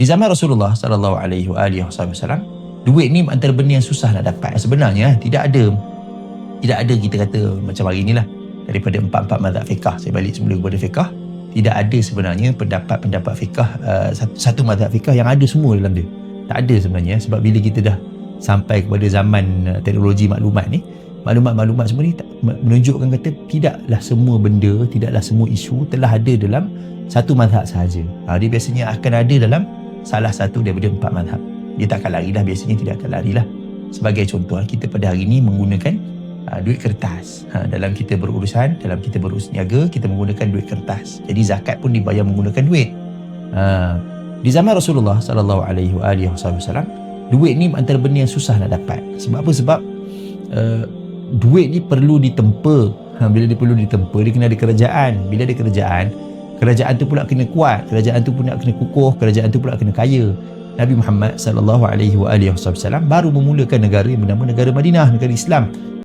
Di zaman Rasulullah sallallahu alaihi wasallam, duit ni antara benda yang susah nak dapat. Sebenarnya tidak ada kita kata macam hari inilah daripada empat mazhab fiqh. Saya balik semula kepada fiqh. Tidak ada sebenarnya pendapat fiqh satu mazhab fiqh yang ada semua dalam dia. Tak ada sebenarnya, sebab bila kita dah sampai kepada zaman teknologi maklumat ni, maklumat semua ni menunjukkan kata tidaklah semua benda, tidaklah semua isu telah ada dalam satu mazhab sahaja. Dia biasanya akan ada dalam salah satu daripada empat mazhab. Dia tak akan larilah, biasanya tidak akan larilah. Sebagai contoh, kita pada hari ini menggunakan duit kertas. Dalam kita berurusan, dalam kita berurus niaga, kita menggunakan duit kertas. Jadi zakat pun dibayar menggunakan duit. Di zaman Rasulullah sallallahu alaihi wasallam, duit ni antara benda yang susah nak dapat. Sebab apa? Sebab duit ni perlu ditempa. Bila dia perlu ditempa, dia kena ada kerajaan. Bila ada kerajaan tu pula kena kuat, kerajaan tu pula kena kukuh, kerajaan tu pula kena kaya. Nabi Muhammad sallallahu alaihi wasallam baru memulakan negara yang bernama negara Madinah, negara Islam.